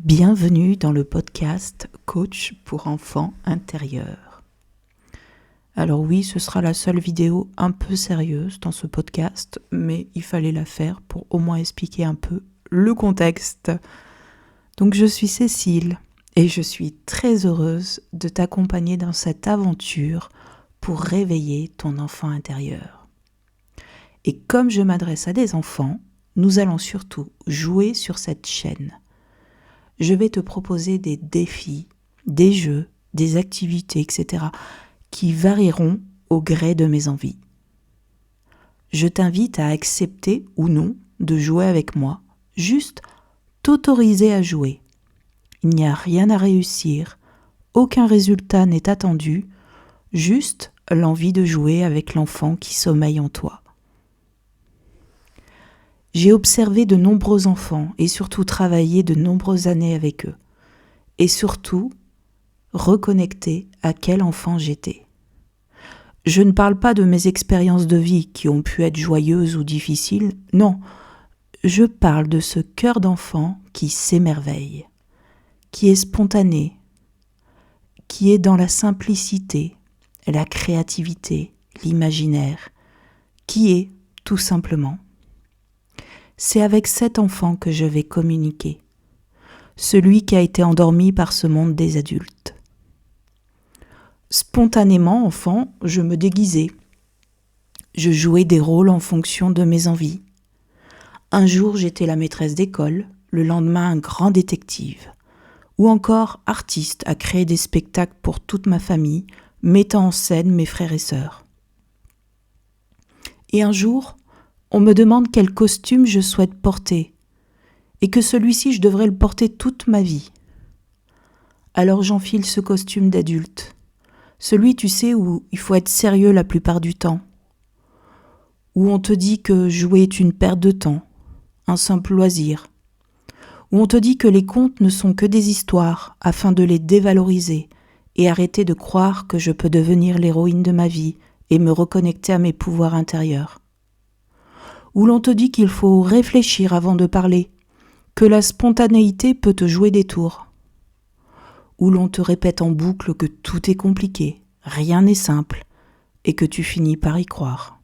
Bienvenue dans le podcast Coach pour enfants intérieurs. Alors oui, ce sera la seule vidéo un peu sérieuse dans ce podcast, mais il fallait la faire pour au moins expliquer un peu le contexte. Donc je suis Cécile et je suis très heureuse de t'accompagner dans cette aventure pour réveiller ton enfant intérieur. Et comme je m'adresse à des enfants, nous allons surtout jouer sur cette chaîne. Je vais te proposer des défis, des jeux, des activités, etc. qui varieront au gré de mes envies. Je t'invite à accepter ou non de jouer avec moi, juste t'autoriser à jouer. Il n'y a rien à réussir, aucun résultat n'est attendu, juste l'envie de jouer avec l'enfant qui sommeille en toi. J'ai observé de nombreux enfants et surtout travaillé de nombreuses années avec eux. Et surtout, reconnecter à quel enfant j'étais. Je ne parle pas de mes expériences de vie qui ont pu être joyeuses ou difficiles, non, je parle de ce cœur d'enfant qui s'émerveille, qui est spontané, qui est dans la simplicité, la créativité, l'imaginaire, qui est tout simplement. C'est avec cet enfant que je vais communiquer, celui qui a été endormi par ce monde des adultes. Spontanément, enfant, je me déguisais. Je jouais des rôles en fonction de mes envies. Un jour, j'étais la maîtresse d'école, le lendemain, un grand détective. Ou encore artiste à créer des spectacles pour toute ma famille, mettant en scène mes frères et sœurs. Et un jour, on me demande quel costume je souhaite porter, et que celui-ci, je devrais le porter toute ma vie. Alors j'enfile ce costume d'adulte, celui, tu sais, où il faut être sérieux la plupart du temps, où on te dit que jouer est une perte de temps, un simple loisir, où on te dit que les contes ne sont que des histoires afin de les dévaloriser et arrêter de croire que je peux devenir l'héroïne de ma vie et me reconnecter à mes pouvoirs intérieurs. Où l'on te dit qu'il faut réfléchir avant de parler, que la spontanéité peut te jouer des tours. Où l'on te répète en boucle que tout est compliqué, rien n'est simple, et que tu finis par y croire.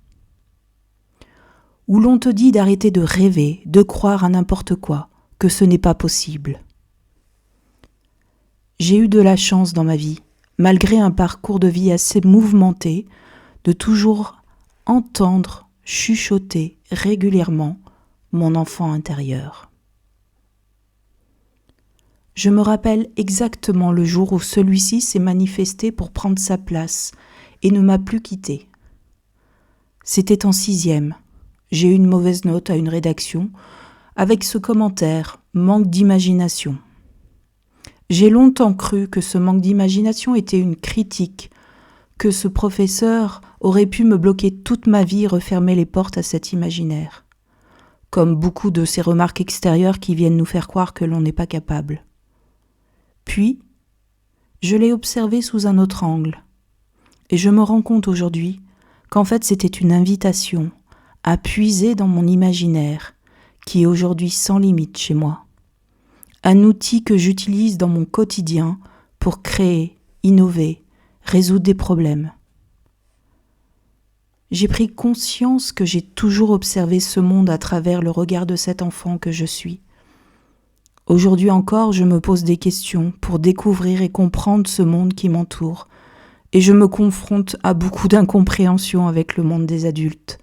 Où l'on te dit d'arrêter de rêver, de croire à n'importe quoi, que ce n'est pas possible. J'ai eu de la chance dans ma vie, malgré un parcours de vie assez mouvementé, de toujours entendre chuchoter régulièrement mon enfant intérieur. Je me rappelle exactement le jour où celui-ci s'est manifesté pour prendre sa place et ne m'a plus quitté. C'était en 6e. J'ai eu une mauvaise note à une rédaction avec ce commentaire « manque d'imagination ». J'ai longtemps cru que ce manque d'imagination était une critique, que ce professeur aurait pu me bloquer toute ma vie et refermer les portes à cet imaginaire, comme beaucoup de ces remarques extérieures qui viennent nous faire croire que l'on n'est pas capable. Puis, je l'ai observé sous un autre angle, et je me rends compte aujourd'hui qu'en fait c'était une invitation à puiser dans mon imaginaire, qui est aujourd'hui sans limite chez moi. Un outil que j'utilise dans mon quotidien pour créer, innover, résoudre des problèmes. J'ai pris conscience que j'ai toujours observé ce monde à travers le regard de cet enfant que je suis. Aujourd'hui encore, je me pose des questions pour découvrir et comprendre ce monde qui m'entoure, et je me confronte à beaucoup d'incompréhension avec le monde des adultes.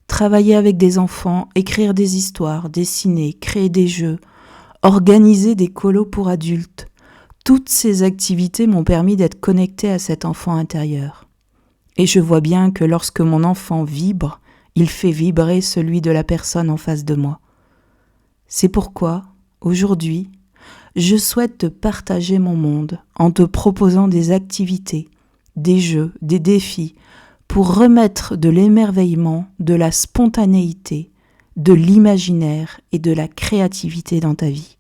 Travailler avec des enfants, écrire des histoires, dessiner, créer des jeux, organiser des colos pour adultes, toutes ces activités m'ont permis d'être connectée à cet enfant intérieur. Et je vois bien que lorsque mon enfant vibre, il fait vibrer celui de la personne en face de moi. C'est pourquoi, aujourd'hui, je souhaite te partager mon monde en te proposant des activités, des jeux, des défis, pour remettre de l'émerveillement, de la spontanéité, de l'imaginaire et de la créativité dans ta vie.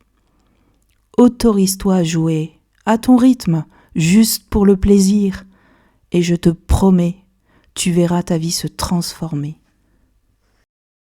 Autorise-toi à jouer, à ton rythme, juste pour le plaisir, et je te promets, tu verras ta vie se transformer.